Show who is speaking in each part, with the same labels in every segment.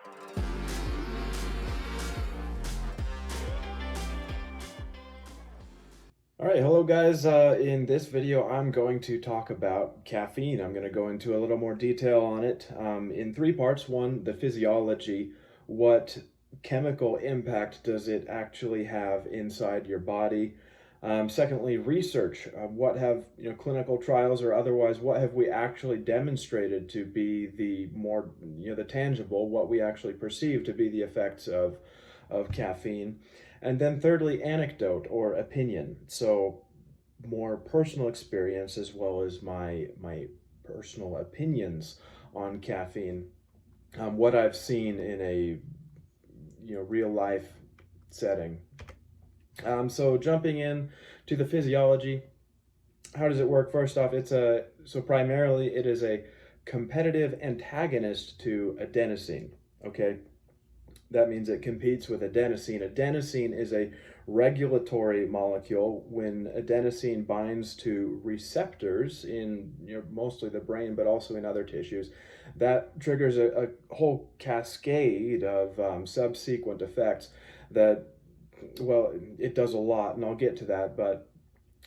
Speaker 1: All right, hello guys. In this video, I'm going to talk about caffeine. I'm going to go into a little more detail on it in three parts. One, the physiology. What chemical impact does it actually have inside your body? Secondly, research. What have clinical trials or otherwise? What have we actually demonstrated to be the more the tangible? What we actually perceive to be the effects of caffeine? And then thirdly, anecdote or opinion. So more personal experience as well as my personal opinions on caffeine. What I've seen in a real life setting. So jumping in to the physiology, how does it work? First off, primarily it is a competitive antagonist to adenosine. Okay, that means it competes with adenosine. Adenosine is a regulatory molecule. When adenosine binds to receptors in mostly the brain, but also in other tissues, that triggers a whole cascade of subsequent effects that, well, it does a lot, and I'll get to that, but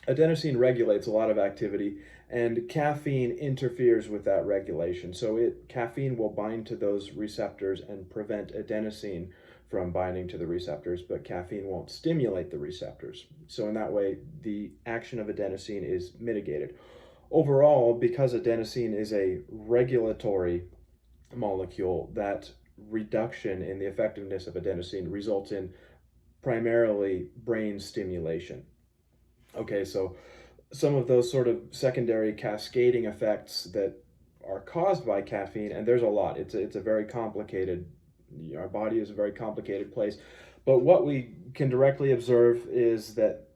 Speaker 1: adenosine regulates a lot of activity, and caffeine interferes with that regulation. So caffeine will bind to those receptors and prevent adenosine from binding to the receptors, but caffeine won't stimulate the receptors. So in that way, the action of adenosine is mitigated. Overall, because adenosine is a regulatory molecule, that reduction in the effectiveness of adenosine results in primarily brain stimulation. Okay, so some of those sort of secondary cascading effects that are caused by caffeine, and there's a lot. It's a very complicated, our body is a very complicated place. But what we can directly observe is that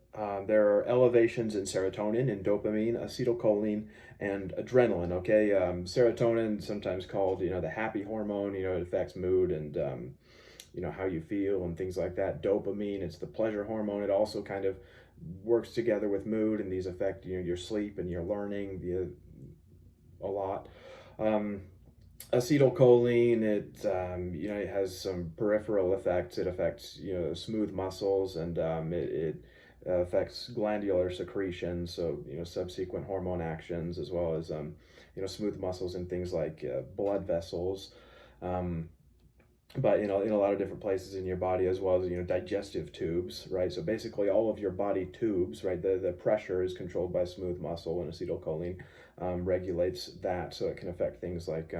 Speaker 1: there are elevations in serotonin and dopamine, acetylcholine, and adrenaline. Okay, serotonin, sometimes called the happy hormone. It affects mood and how you feel and things like that. Dopamine, it's the pleasure hormone. It also kind of works together with mood, and these affect your sleep and your learning a lot. Acetylcholine, it has some peripheral effects. It affects smooth muscles, and it affects glandular secretions, so subsequent hormone actions, as well as smooth muscles and things like blood vessels. But in a lot of different places in your body, as well as digestive tubes, right? So basically all of your body tubes, right? The pressure is controlled by smooth muscle, and acetylcholine regulates that, so it can affect things like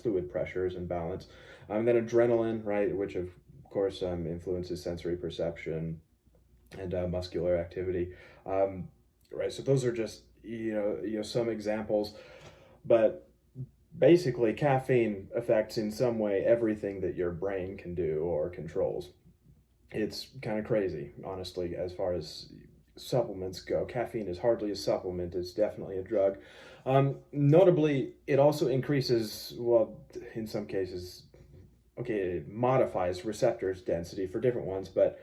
Speaker 1: fluid pressures and balance. Then adrenaline, right, which of course influences sensory perception and muscular activity, right? So those are just some examples, but basically caffeine affects in some way everything that your brain can do or controls. It's kind of crazy, honestly, as far as supplements go. Caffeine is hardly a supplement, it's definitely a drug. Notably, it also increases, well, in some cases, okay, it modifies receptors density for different ones, but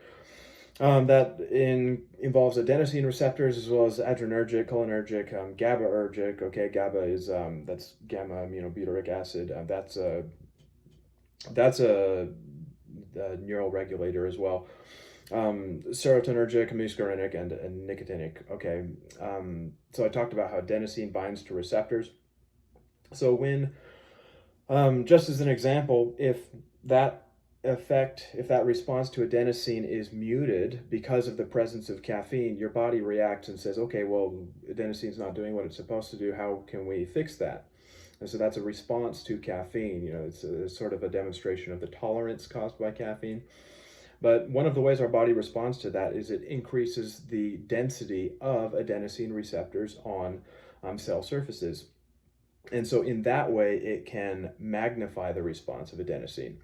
Speaker 1: involves adenosine receptors as well as adrenergic, cholinergic, GABAergic. Okay, GABA is that's gamma aminobutyric acid. That's a neural regulator as well. Serotonergic, muscarinic, and nicotinic. Okay, so I talked about how adenosine binds to receptors. So when, just as an example, if that response to adenosine is muted because of the presence of caffeine, your body reacts and says, okay, well, adenosine's not doing what it's supposed to do. How can we fix that? And so that's a response to caffeine. It's a sort of a demonstration of the tolerance caused by caffeine. But one of the ways our body responds to that is it increases the density of adenosine receptors on cell surfaces. And so in that way, it can magnify the response of adenosine.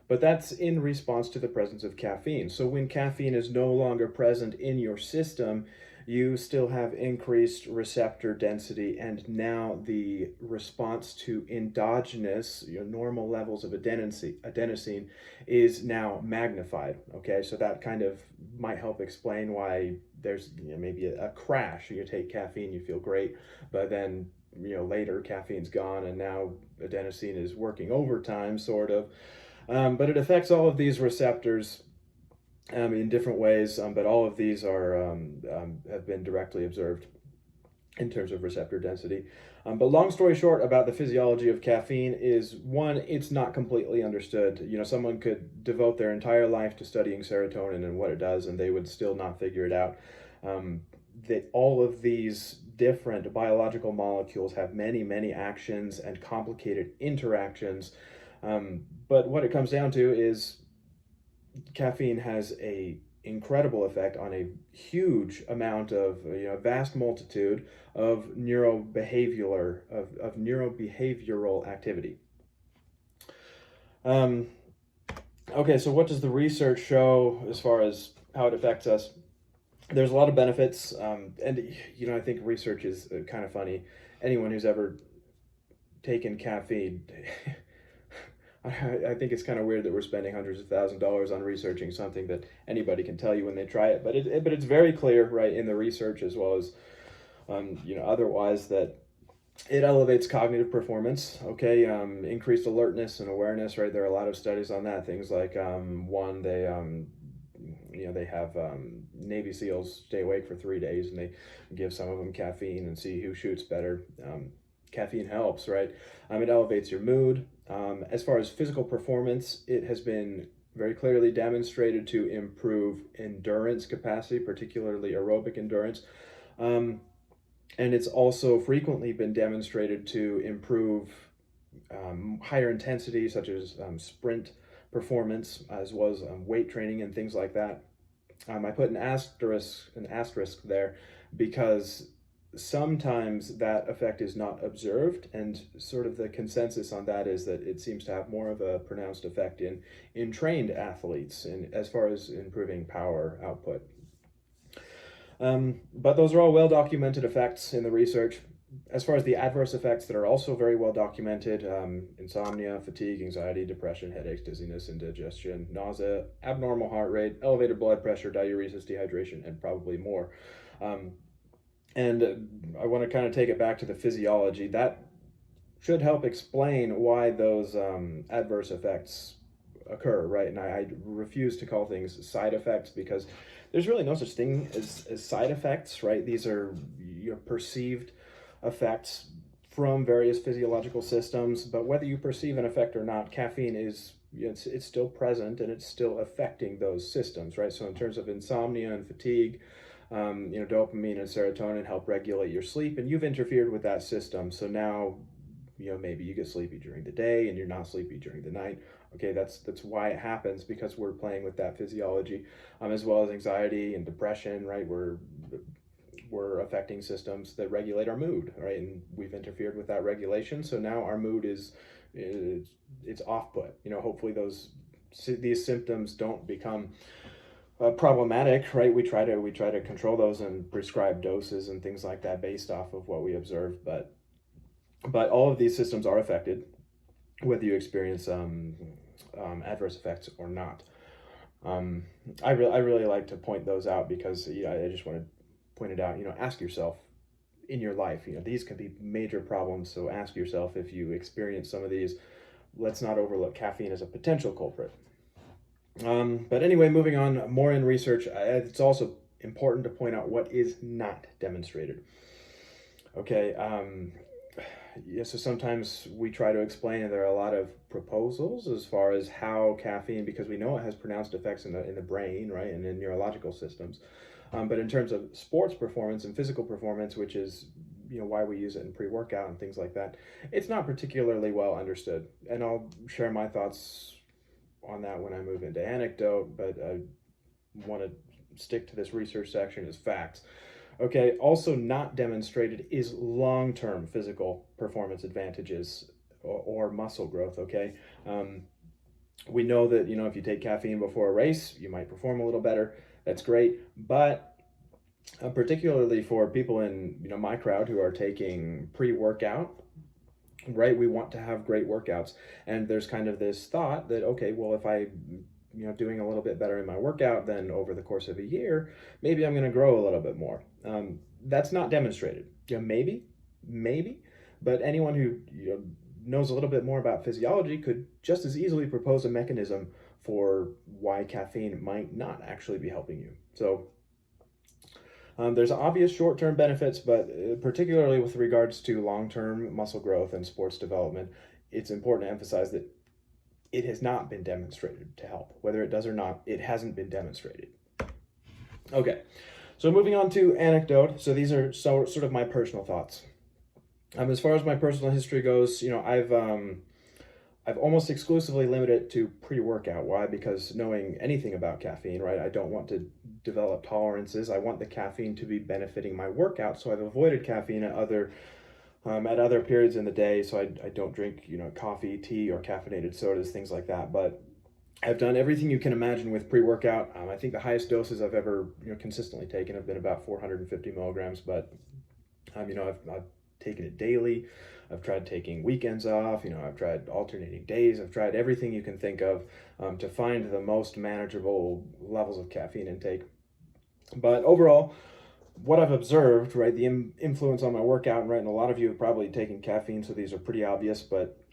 Speaker 1: But that's in response to the presence of caffeine. So when caffeine is no longer present in your system, you still have increased receptor density, and now the response to endogenous, normal levels of adenosine is now magnified. Okay, so that kind of might help explain why there's maybe a crash. You take caffeine, you feel great, but then later caffeine's gone, and now adenosine is working overtime, sort of. But it affects all of these receptors in different ways, but all of these have been directly observed in terms of receptor density. But long story short about the physiology of caffeine is, one, it's not completely understood. Someone could devote their entire life to studying serotonin and what it does, and they would still not figure it out. That all of these different biological molecules have many, many actions and complicated interactions. But what it comes down to is caffeine has a incredible effect on a huge amount of vast multitude of neurobehavioral activity. Okay, so what does the research show as far as how it affects us? There's a lot of benefits, and I think research is kind of funny. Anyone who's ever taken caffeine I think it's kind of weird that we're spending hundreds of thousands of dollars on researching something that anybody can tell you when they try it. But it's very clear, right, in the research as well as otherwise, that it elevates cognitive performance. Okay, increased alertness and awareness. Right, there are a lot of studies on that. Things like one, they have Navy SEALs stay awake for 3 days, and they give some of them caffeine and see who shoots better. Caffeine helps, right? It elevates your mood. As far as physical performance, it has been very clearly demonstrated to improve endurance capacity, particularly aerobic endurance. And it's also frequently been demonstrated to improve higher intensity, such as sprint performance, as well as weight training and things like that. I put an asterisk there because sometimes that effect is not observed, and sort of the consensus on that is that it seems to have more of a pronounced effect in trained athletes, and as far as improving power output. But those are all well documented effects in the research. As far as the adverse effects that are also very well documented, insomnia, fatigue, anxiety, depression, headaches, dizziness, indigestion, nausea, abnormal heart rate, elevated blood pressure, diuresis, dehydration, and probably more. And I want to kind of take it back to the physiology. That should help explain why those adverse effects occur, right? And I refuse to call things side effects, because there's really no such thing as side effects, right? These are perceived effects from various physiological systems, but whether you perceive an effect or not, caffeine is it's still present and it's still affecting those systems, right? So in terms of insomnia and fatigue, dopamine and serotonin help regulate your sleep, and you've interfered with that system. So now, maybe you get sleepy during the day and you're not sleepy during the night. Okay, that's why it happens, because we're playing with that physiology, as well as anxiety and depression, right? We're affecting systems that regulate our mood, right? And we've interfered with that regulation, so now our mood it's off put. Hopefully these symptoms don't become problematic, right? We try to control those and prescribe doses and things like that based off of what we observe, but all of these systems are affected, whether you experience adverse effects or not. I really like to point those out, because I just want to point it out. Ask yourself in your life, these can be major problems. So ask yourself, if you experience some of these, let's not overlook caffeine as a potential culprit. But anyway, moving on, more in research, it's also important to point out what is not demonstrated. Okay, so sometimes we try to explain, and there are a lot of proposals as far as how caffeine, because we know it has pronounced effects in the brain, right, and in neurological systems. But in terms of sports performance and physical performance, which is why we use it in pre-workout and things like that, it's not particularly well understood. And I'll share my thoughts on that when I move into Anecdote, but I want to stick to this research section as facts. Okay, also not demonstrated is long-term physical performance advantages or muscle growth, okay? We know that, if you take caffeine before a race, you might perform a little better. That's great, but particularly for people in, my crowd who are taking pre-workout, right, we want to have great workouts. And there's kind of this thought that, okay, well, if I doing a little bit better in my workout, then over the course of a year, maybe I'm going to grow a little bit more. That's not demonstrated. Maybe, but anyone who knows a little bit more about physiology could just as easily propose a mechanism for why caffeine might not actually be helping you. So there's obvious short-term benefits, but particularly with regards to long-term muscle growth and sports development, it's important to emphasize that it has not been demonstrated to help. Whether it does or not, it hasn't been demonstrated. Okay, so moving on to anecdote. So these are sort of my personal thoughts. As far as my personal history goes, I've almost exclusively limited it to pre-workout. Why? Because knowing anything about caffeine, right? I don't want to develop tolerances. I want the caffeine to be benefiting my workout, so I've avoided caffeine at other periods in the day. So I don't drink, coffee, tea, or caffeinated sodas, things like that. But I've done everything you can imagine with pre-workout. I think the highest doses I've ever consistently taken have been about 450 milligrams. But I've taken it daily. I've tried taking weekends off. I've tried alternating days. I've tried everything you can think of to find the most manageable levels of caffeine intake. But overall, what I've observed, right, the influence on my workout, right, and a lot of you have probably taken caffeine, so these are pretty obvious, but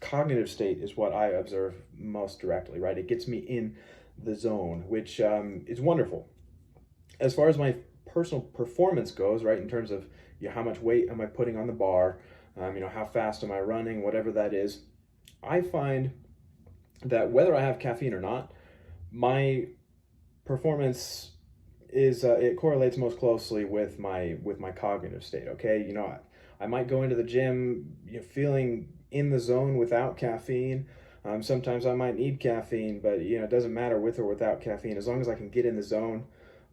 Speaker 1: cognitive state is what I observe most directly, right? It gets me in the zone, which is wonderful. As far as my personal performance goes, right, in terms of how much weight am I putting on the bar, how fast am I running, whatever that is, I find that whether I have caffeine or not, my performance is it correlates most closely with my cognitive state. Okay, I might go into the gym feeling in the zone without caffeine. Sometimes I might need caffeine, but it doesn't matter with or without caffeine. As long as I can get in the zone,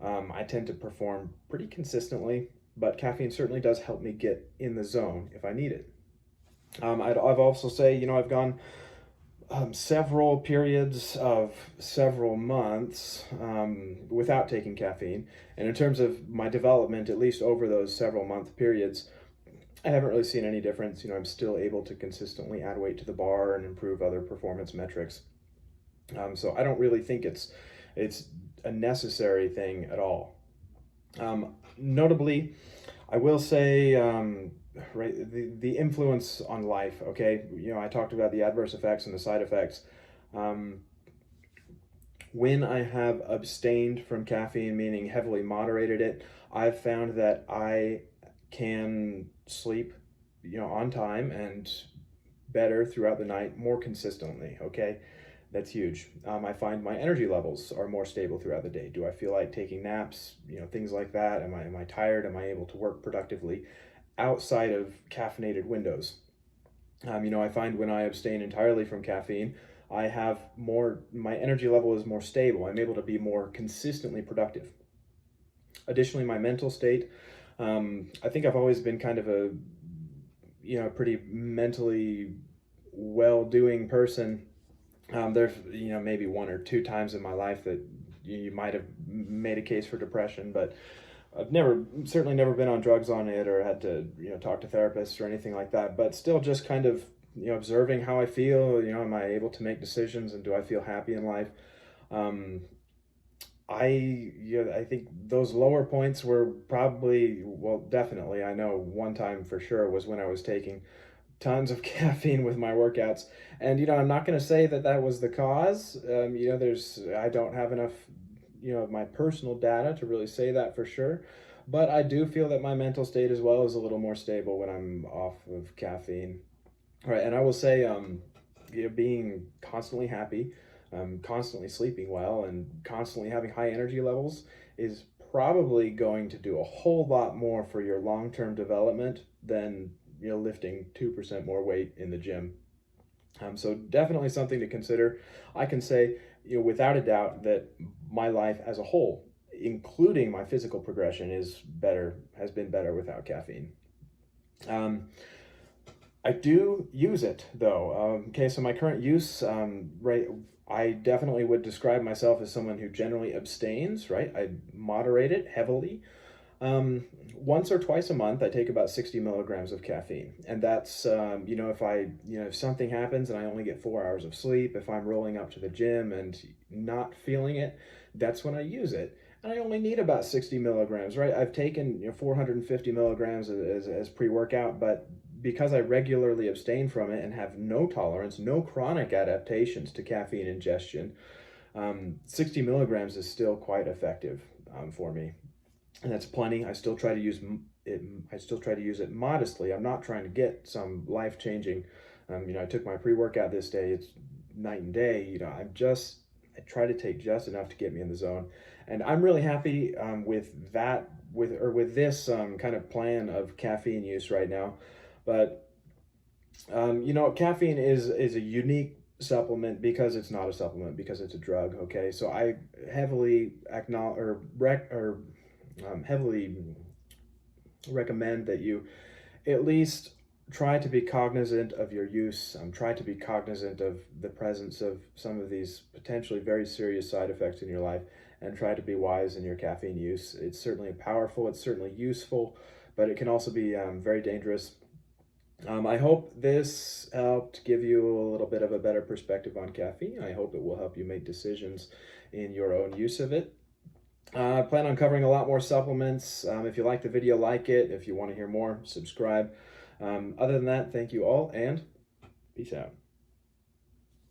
Speaker 1: I tend to perform pretty consistently. But caffeine certainly does help me get in the zone if I need it. I've also say I've gone several periods of several months without taking caffeine. And in terms of my development, at least over those several month periods, I haven't really seen any difference. I'm still able to consistently add weight to the bar and improve other performance metrics. So I don't really think it's a necessary thing at all. Notably, I will say, right, the influence on life, okay? I talked about the adverse effects and the side effects. When I have abstained from caffeine, meaning heavily moderated it, I've found that I can sleep, on time and better throughout the night more consistently, okay? That's huge. I find my energy levels are more stable throughout the day. Do I feel like taking naps? Things like that. Am I tired? Am I able to work productively outside of caffeinated windows? I find when I abstain entirely from caffeine, I have my energy level is more stable. I'm able to be more consistently productive. Additionally, my mental state, I think I've always been kind of a, pretty mentally well-doing person. There's maybe one or two times in my life that you might have made a case for depression, but I've certainly never been on drugs on it or had to talk to therapists or anything like that. But still, just kind of observing how I feel. Am I able to make decisions and do I feel happy in life? I think those lower points were probably, well, definitely. I know one time for sure was when I was taking tons of caffeine with my workouts. And I'm not going to say that was the cause. I don't have enough of my personal data to really say that for sure, but I do feel that my mental state as well is a little more stable when I'm off of caffeine. All right, and I will say being constantly happy, constantly sleeping well, and constantly having high energy levels is probably going to do a whole lot more for your long-term development than lifting 2% more weight in the gym. So definitely something to consider. I can say, without a doubt that my life as a whole, including my physical progression, has been better without caffeine. I do use it though. Okay, so my current use, right, I definitely would describe myself as someone who generally abstains, right? I moderate it heavily. Once or twice a month, I take about 60 milligrams of caffeine. And that's, if something happens and I only get 4 hours of sleep, if I'm rolling up to the gym and not feeling it, that's when I use it. And I only need about 60 milligrams, right? I've taken 450 milligrams as pre-workout, but because I regularly abstain from it and have no tolerance, no chronic adaptations to caffeine ingestion, 60 milligrams is still quite effective for me, and that's plenty. I still try to use it. I still try to use it modestly. I'm not trying to get some life changing. I took my pre workout this day. It's night and day. I try to take just enough to get me in the zone, and I'm really happy with that with this kind of plan of caffeine use right now. But caffeine is a unique supplement because it's not a supplement, because it's a drug. Okay, so I heavily acknowledge heavily recommend that you at least try to be cognizant of your use. Try to be cognizant of the presence of some of these potentially very serious side effects in your life, and try to be wise in your caffeine use. It's certainly powerful, it's certainly useful, but it can also be very dangerous. I hope this helped give you a little bit of a better perspective on caffeine. I hope it will help you make decisions in your own use of it. I plan on covering a lot more supplements. If you like the video, like it. If you want to hear more, subscribe. Other than that, thank you all, and peace out.